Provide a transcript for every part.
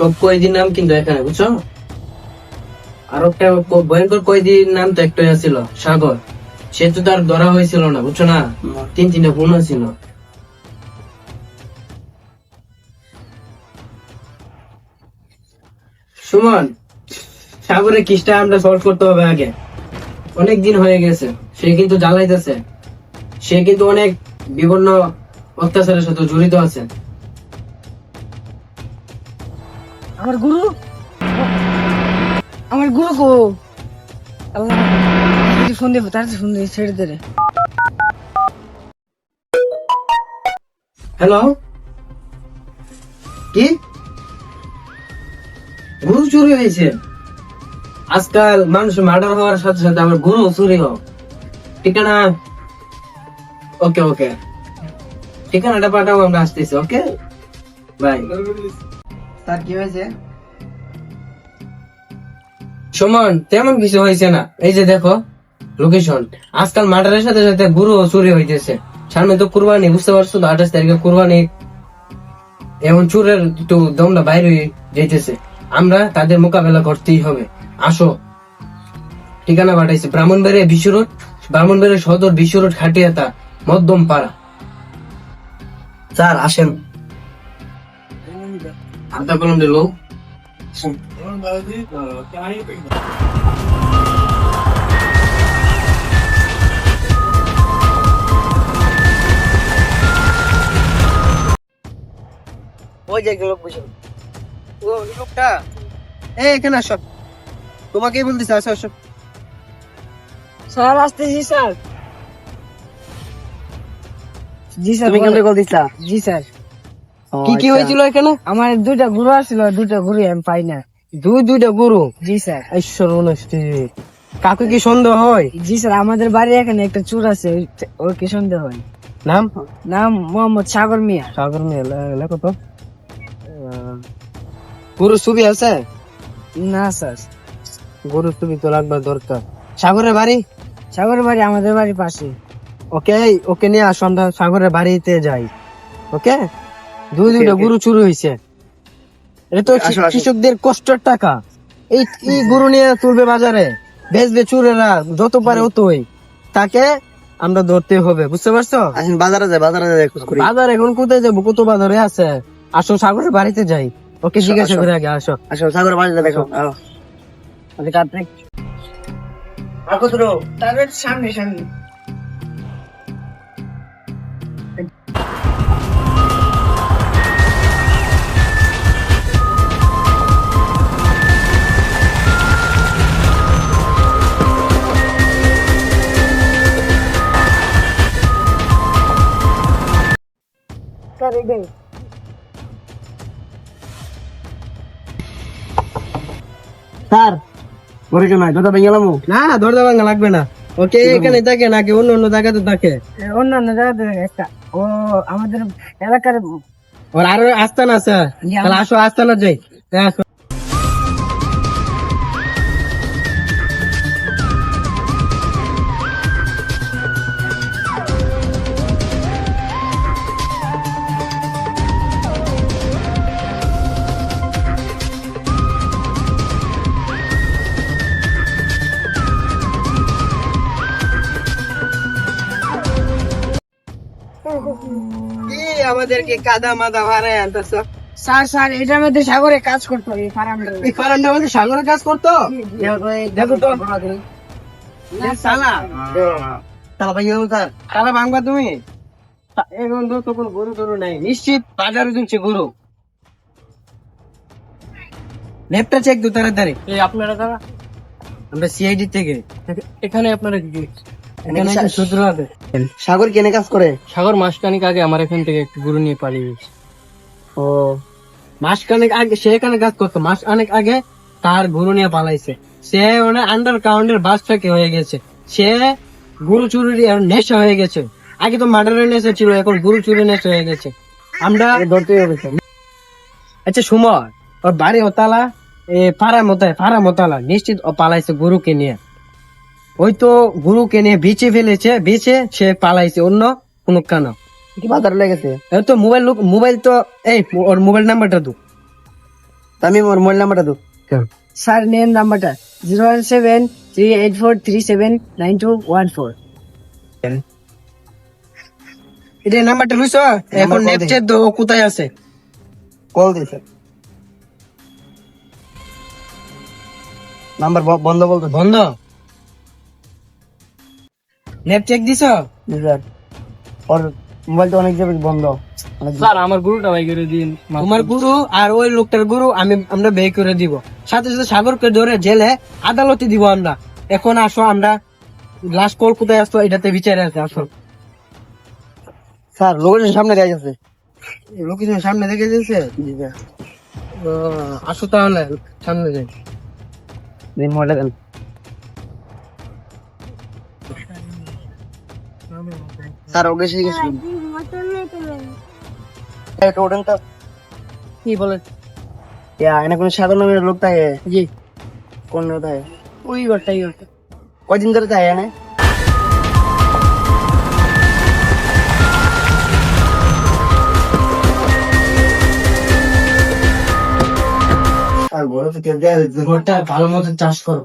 সব কয়েদির নাম কিন্তু এখানে, বুঝছো? আর একটা ভয়ঙ্কর কয়েদির নাম তো একটাই ছিল, সাগর। সে তো তার ধরা হয়েছিল না, বুঝছো না? 3-3টা খুন ছিল। সুমন, সাগরের কেসটা আমরা সলভ করতে হবে আগে। অনেক দিন হয়ে গেছে, সে কিন্তু জ্বালাইতেছে। সে কিন্তু অনেক বিভিন্ন অত্যাচারের সাথে জড়িত আছে। আমার গুরু, আমার গুরু কো আল্লাহ, ফোন দেবো, তার ফোন দিয়ে ছেড়ে দে রে। হ্যালো, কি গুরু চুরি হয়েছে? আজকাল মানুষ মার্ডার হওয়ার সাথে সাথে আমার গুরু চুরি হোক। ঠিকানা, ওকে ওকে, ঠিকানাটা পাঠাও, আমরা আসতেছি। Okay bye. তার কি হয়েছে? সুমন, তেমন কিছু হয়েছে না। এই যে দেখো লোকেশন। আজকাল মার্ডারের সাথে সাথে গুরু চুরি হইতেছে। সামনে তো কুরবানি, বুঝতে পারছো তো? 28 তারিখে কুরবানি। এখন চুরের একটু দমটা বাইরে যেতেছে। আমরা তাদের মোকাবেলা করতেই হবে। আসো, ঠিকানা পাঠাইছে ব্রাহ্মণবাড়িয়া বিশ্বরোড, ব্রাহ্মণবাড়িয়া সদর বিশ্বরোড, খাটিয়াতা, মধ্যম পাড়া। স্যার আসেন। আধা কলম দিল। ওই যে লোক বসে। ও লোকটা, এখানে আসো, তোমাকেই বলতেছে, আসো আসো। স্যার আসতেছি স্যার। জি স্যার, তুমি কেন কল দিছিলা? জি স্যার। কি কি হয়েছিল এখানে? আমার দুইটা গুরু আসছিল, দুইটা গুরু আমি পাই না। দুইটা গুরু? জি স্যার। ঈশ্বর অনুষ্ঠি, কাকু কি সন্দেহ হয়? জি স্যার, আমাদের বাড়ির এখানে একটা চোর আছে, ওর কি সন্দেহ হয়? নাম? নাম মোহাম্মদ সাগর মিয়া। সাগর মেয়ে, লেখো তো। গুরু ছবি আছে? না স্যার। গুরু ছবি তো লাগবার দরকার। সাগরের বাড়ি? সাগরের বাড়ি আমাদের বাড়ির পাশে। ওকে, ওকে নিয়ে আসো, আমরা সাগরের বাড়িতে যাই। ওকে, দুইটা গুরু চুরি হয়েছে। এটা তো কৃষকদের কষ্টের টাকা। এই গরু নিয়ে চলবে বাজারে, বেচবে চুরেরা, যত পারে অতই। তাকে আমরা ধরতে হবে, বুঝতে পারছো? বাজারে যাই, বাজারে যাই খোঁজ করি। বাজার এখন কোথায় যাবো? কত বাজারে আছে। আসো সাগরের বাড়িতে যাই। ওকে জিজ্ঞাসা করে আগে আসো। আসো সাগরের বাড়িতে দেখো। তাদের সামনে সামনে। স্যার ঘরে কেন দাদা ভেঙে গেলাম। না, ধরতে ভাঙা লাগবে না। ওকে এখানে থাকে নাকি অন্য অন্য জায়গাতে থাকে? অন্যান্য জায়গাতে একটা, ও আমাদের এলাকার। ওর আরো আস্তানা আছে, তাহলে আসো আস্তানা যাই। আসো। কি আমাদেরকে কাদা মাদা ভাড়ায় আনতেছ? স্যার স্যার, এটার মধ্যে সাগরে কাজ করতো এই ফার্মটা। এই ফার্মটা আমাদের সাগরে কাজ করতো? দেখো তো সালা, তালা ভেঙে গেল স্যার। তারা ভাঙবা তুমি? এখন তো কোনো গরু টরু নাই, নিশ্চিত বাজারে দিচ্ছে গরু। লেপটা চেক দু তাড়াতাড়ি। এই আপনারা কারা? আমরা সিআইডি থেকে। এখানে আপনারা কি? এখানে একটা সূত্র আছে। সাগর কেনে কাজ করে? সাগর মাসখানিক আগে আমার এখান থেকে একটু গরু নিয়ে পালিয়ে গেছে। ও, মাসখানেক আগে সে এখানে কাজ করতো, মাস অনেক আগে তার গরু নিয়ে পালাইছে। সে মানে আন্ডার কাউন্টের বাস থেকে হয়ে গেছে। সে গরু চুরির নেশা হয়ে গেছে। আগে তো মার্ডারের নেশা ছিল, এখন গরু চুরির নেশা হয়ে গেছে। আমরা ধরতে হবে। আচ্ছা সুমন, ওর বাড়ি ওতালা, ফারা মতালা, নিশ্চিত ও পালাইছে গরুকে নিয়ে। ওই তো গরুকে নিয়ে বেঁচে ফেলেছে, বেঁচে সে পালাইছে অন্য কোন কেন। কি বাজারে লেগেছে? তো মোবাইল তো এই ওর মোবাইল নাম্বারটা দু। তামিম ওর মোবাইল নাম্বারটা দাও। স্যার নেন নাম্বারটা 017384379 এটা নাম্বারটা লইছ এখন কল নেট দে। চেক দাও ও কোথায় আছে কল দিছে নাম্বার বন্ধ বলতো। বন্ধ নেট চেক দিছ স্যার ওর মোবাইলটা অনেক যাবে বন্ধ। স্যার আমার গুরুটা ভাই করে দিন তোমার গুরু আর ওই লোকটার গুরু আমরা বে করে দিব, সাথে সাথে সাগরকে ধরে জেলে আদালতে দিব আমরা। এখন আসো, আমরা লাস্ট কল কোথায় আসতো এটাতে বিচারে আছে। আসো, স্যার লোকেশন সামনে দেয়া আছে। লোকেশন সামনে দেখে দিয়েছে। জি স্যার। আসো তাহলে সামনে যাই। দিন মোবাইলটা দেন। স্যার ওকে ঠিক আছে। এটা ওঠেন তো। কি বলেন? এনে কোনো সাধারণ লোক থাকে? জি কোন লোক থাকে? ওই ঘরটাই ঘরটা কয়দিন ধরে থাকে এনে? আর ঘরে তো কেউ যায় না। ঘরটা ভালো মতো চাষ করো।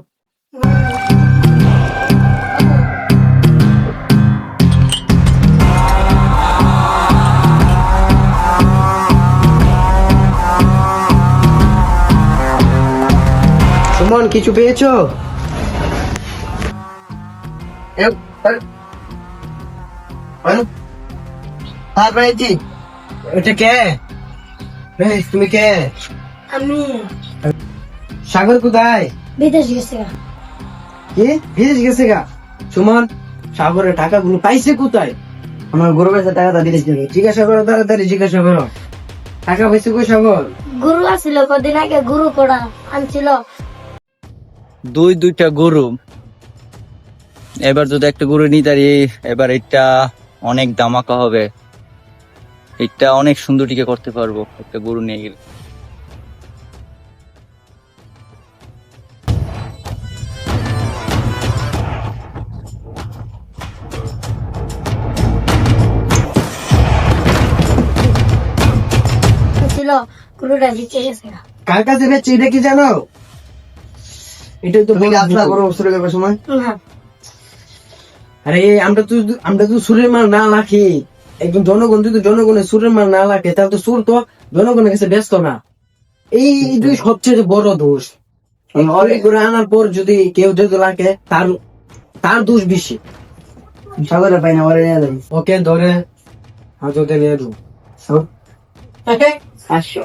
সুমন, কিছু পেয়েছো? স্যার পেয়েছি। এটা কে? এই, তুমি কে? আমি সাগর কোথায়? বিদেশ গেছি কি বিদেশ গেছে গা? সুমন, সাগরের টাকাগুলো পাইছে কোথায়? আমার গরু বেচা টাকাটা দিয়েছি। জিজ্ঞাসা করো, তাড়াতাড়ি জিজ্ঞাসা করো। টাকা পাইছে কই সাগর? গুরু আসছিল কদিন আগে গুরু করা আনছিল দুইটা গরু, এবার যদি একটা গরু নিতে পারি, এবার এটা অনেক দামাকা হবে, এটা অনেক সুন্দর টিকে করতে পারবো একটা গরু নিয়ে গেলে। ছিল গুরুটা জিতে গেছে কার কাছে বেচছে এটা কি জানো? এটা তো তুমি কি আসলা গরু শুরু করবার সময়? না আরে আমরা তো সুরের মাল না রাখি, একদম জনগণ যদি জনগণের সুরের মাল না রাখে তাহলে তো সুর তো জনগণের কাছে ব্যস্ত না। এই দুই সবচেয়ে বড় দোষ। অনেক করে আনার পর যদি কেউ যদি রাখে তার দোষ বেশি। সাগরে পাই না, ওরে নিয়ে যাই। ওকে ধরে হাজতে নিয়ে যাবো। আসো।